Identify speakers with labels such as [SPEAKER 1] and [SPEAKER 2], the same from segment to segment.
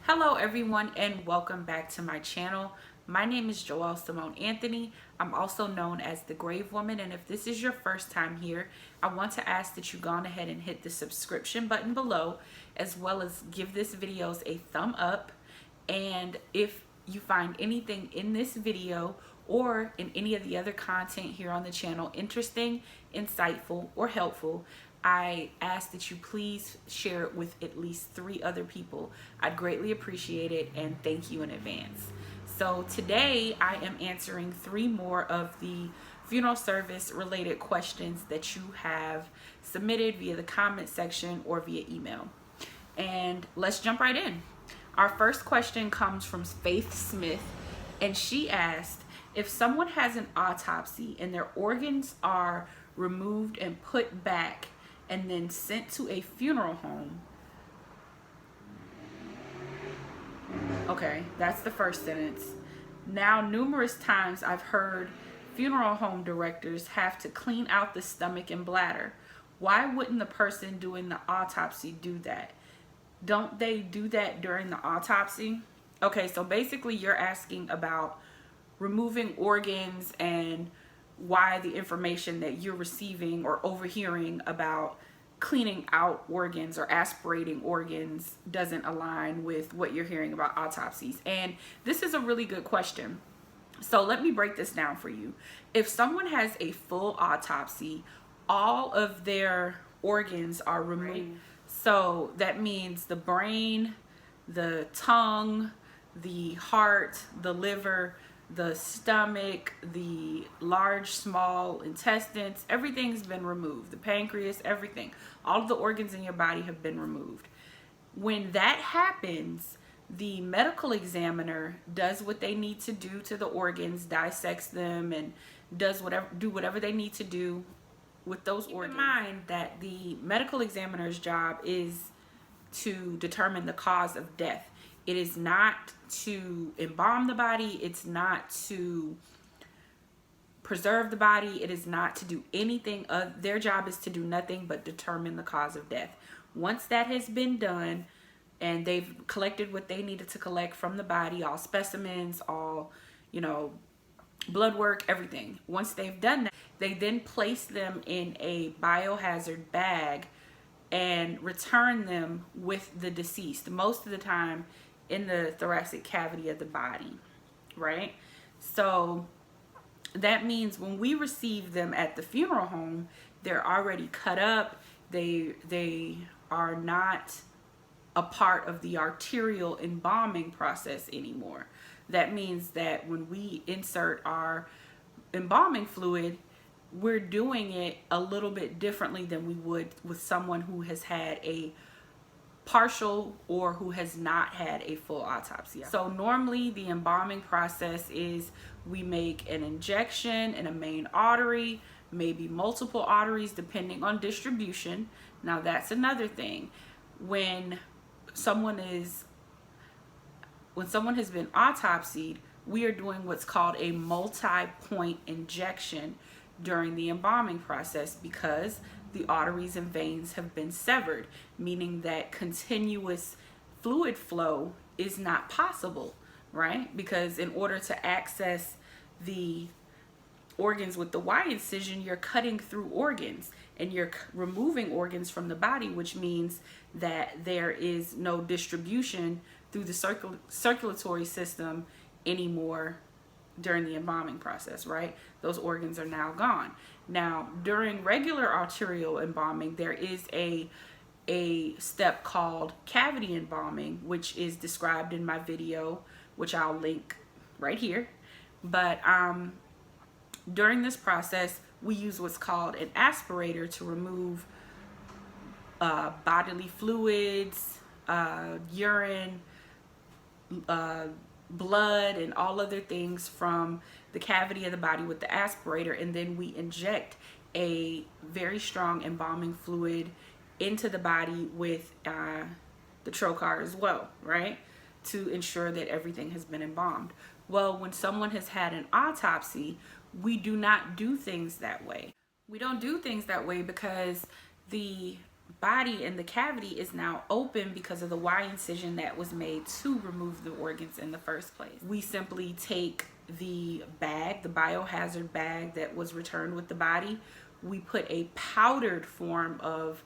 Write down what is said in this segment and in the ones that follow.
[SPEAKER 1] Hello everyone and welcome back to my channel. My name is Joelle Simone Anthony. I'm also known as the Grave Woman, and if this is your first time here, I want to ask that you go on ahead and hit the subscription button below, as well as give this video a thumb up. And if you find anything in this video or in any of the other content here on the channel interesting, insightful, or helpful, I ask that you please share it with at least 3 other people. I'd greatly appreciate it, and thank you in advance. So today I am answering 3 more of the funeral service related questions that you have submitted via the comment section or via email. And let's jump right in. Our first question comes from Faith Smith, and she asked, if someone has an autopsy and their organs are removed and put back and then sent to a funeral home. Okay, that's the first sentence. Now, numerous times I've heard funeral home directors have to clean out the stomach and bladder. Why wouldn't the person doing the autopsy do that? Don't they do that during the autopsy? Okay, so basically you're asking about removing organs and why the information that you're receiving or overhearing about cleaning out organs or aspirating organs doesn't align with what you're hearing about autopsies. And this is a really good question. So let me break this down for you. If someone has a full autopsy, all of their organs are removed. Right. So that means the brain, the tongue, the heart, the liver, the stomach, the large, small intestines, everything's been removed. The pancreas, everything. All of the organs in your body have been removed. When that happens, the medical examiner does what they need to do to the organs, dissects them, and does whatever they need to do with those organs. Keep in mind that the medical examiner's job is to determine the cause of death. It is not to embalm the body. It's not to preserve the body. It is not to do anything. Their job is to do nothing but determine the cause of death. Once that has been done and they've collected what they needed to collect from the body, all specimens, all, blood work, everything. Once they've done that, they then place them in a biohazard bag and return them with the deceased, most of the time in the thoracic cavity of the body, right? So that means when we receive them at the funeral home, they're already cut up. They are not a part of the arterial embalming process anymore. That means that when we insert our embalming fluid, we're doing it a little bit differently than we would with someone who has had a partial or who has not had a full autopsy. So normally the embalming process is we make an injection in a main artery, maybe multiple arteries depending on distribution. Now that's another thing. When someone has been autopsied, we are doing what's called a multi-point injection during the embalming process because the arteries and veins have been severed, meaning that continuous fluid flow is not possible, right? Because in order to access the organs with the Y incision, you're cutting through organs and you're removing organs from the body, which means that there is no distribution through the circulatory system anymore during the embalming process, right? Those organs are now gone. Now, during regular arterial embalming, there is a step called cavity embalming, which is described in my video, which I'll link right here. But during this process, we use what's called an aspirator to remove bodily fluids, urine, blood, and all other things from the cavity of the body with the aspirator, and then we inject a very strong embalming fluid into the body with the trocar as well, right, to ensure that everything has been embalmed. Well, when someone has had an autopsy, we do not do things that way. We don't do things that way because the body and the cavity is now open because of the Y incision that was made to remove the organs in the first place. We simply take the bag, the biohazard bag that was returned with the body, we put a powdered form of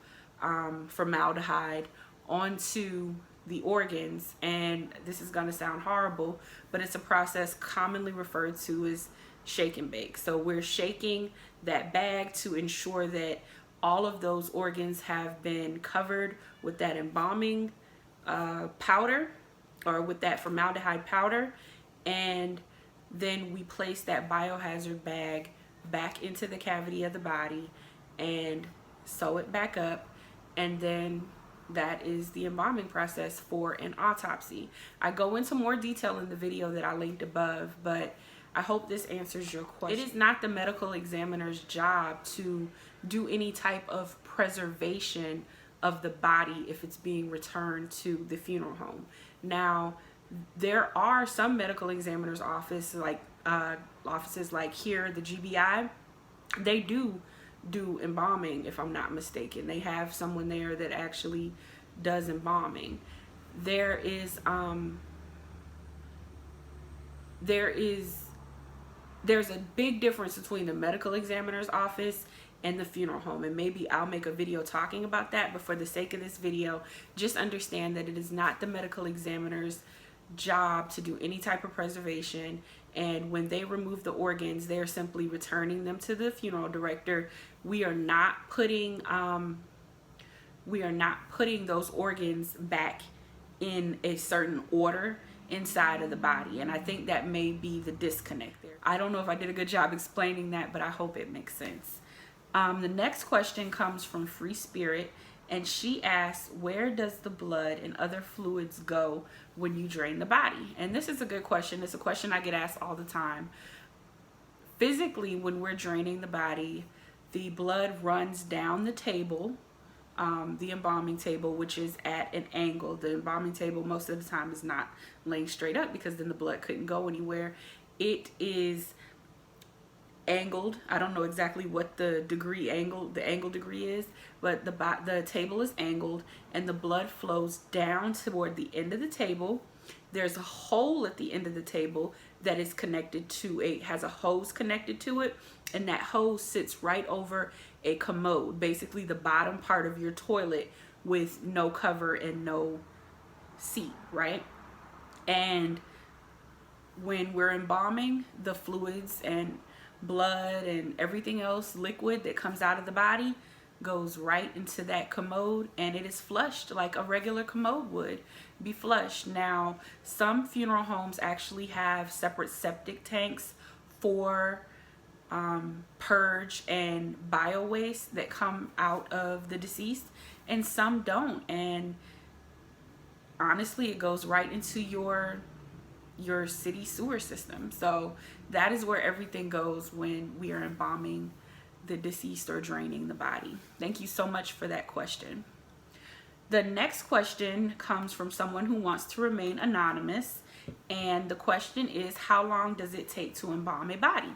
[SPEAKER 1] formaldehyde onto the organs, and this is going to sound horrible, but it's a process commonly referred to as shake and bake. So we're shaking that bag to ensure that all of those organs have been covered with that embalming powder, or with that formaldehyde powder, and then we place that biohazard bag back into the cavity of the body and sew it back up, and then that is the embalming process for an autopsy. I go into more detail in the video that I linked above, but I hope this answers your question. It is not the medical examiner's job to do any type of preservation of the body if it's being returned to the funeral home. Now, there are some medical examiner's offices like here, the GBI, they do embalming, if I'm not mistaken. They have someone there that actually does embalming. There's a big difference between the medical examiner's office and the funeral home, and maybe I'll make a video talking about that, but for the sake of this video, just understand that it is not the medical examiner's job to do any type of preservation, and when they remove the organs, they're simply returning them to the funeral director. We are not putting those organs back in a certain order inside of the body, and I think that may be the disconnect there. I don't know if I did a good job explaining that, but I hope it makes sense. The next question comes from Free Spirit, and she asks, where does the blood and other fluids go when you drain the body? And this is a good question. It's a question I get asked all the time. Physically, when we're draining the body, the blood runs down the table, the embalming table, which is at an angle. The embalming table most of the time is not laying straight up because then the blood couldn't go anywhere. It is angled. I don't know exactly what the angle degree is, but the table is angled and the blood flows down toward the end of the table. There's a hole at the end of the table that is connected to has a hose connected to it, and that hose sits right over a commode, basically the bottom part of your toilet with no cover and no seat, right? And when we're embalming, the fluids and blood and everything else, liquid that comes out of the body, goes right into that commode, and it is flushed like a regular commode would be flushed. Now, some funeral homes actually have separate septic tanks for purge and bio waste that come out of the deceased, and some don't, and honestly it goes right into your city sewer system. So that is where everything goes when we are embalming the deceased or draining the body. Thank you so much for that question. The next question comes from someone who wants to remain anonymous, and the question is, how long does it take to embalm a body?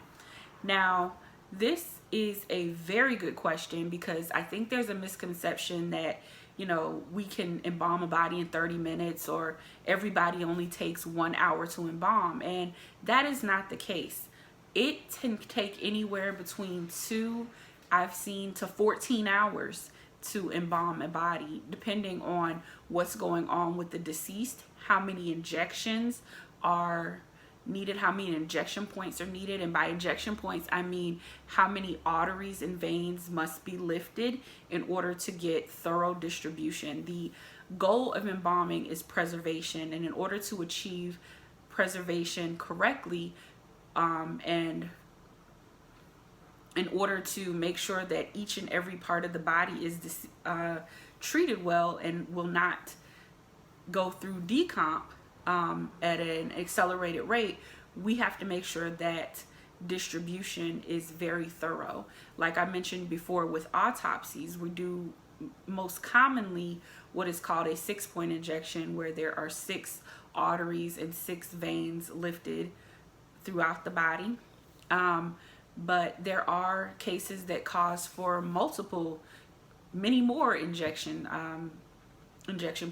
[SPEAKER 1] Now, this is a very good question because I think there's a misconception that, you know, we can embalm a body in 30 minutes or everybody only takes 1 hour to embalm, and that is not the case. It can take anywhere between 2, I've seen, to 14 hours to embalm a body, depending on what's going on with the deceased, how many injections are needed, how many injection points are needed. And by injection points, I mean how many arteries and veins must be lifted in order to get thorough distribution. The goal of embalming is preservation, and in order to achieve preservation correctly, and in order to make sure that each and every part of the body is treated well and will not go through decomp at an accelerated rate, we have to make sure that distribution is very thorough. Like I mentioned before, with autopsies, we do most commonly what is called a 6-point injection, where there are 6 arteries and 6 veins lifted throughout the body. But there are cases that cause for multiple many more injection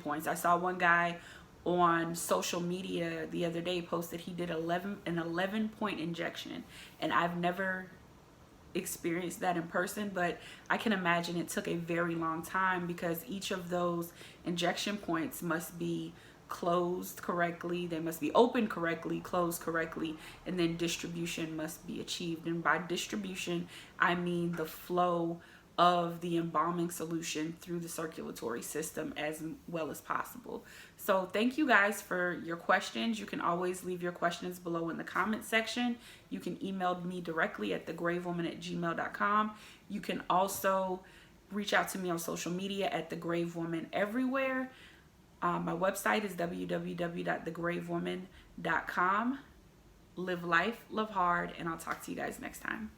[SPEAKER 1] points. I saw one guy on social media the other day posted he did an 11 point injection, and I've never experienced that in person, but I can imagine it took a very long time because each of those injection points must be closed correctly, they must be opened correctly, closed correctly, and then distribution must be achieved. And by distribution, I mean the flow of the embalming solution through the circulatory system as well as possible. So thank you guys for your questions. You can always leave your questions below in the comment section. You can email me directly at thegravewoman@gmail.com. You can also reach out to me on social media at thegravewoman everywhere. My website is www.thegravewoman.com. Live life, love hard, and I'll talk to you guys next time.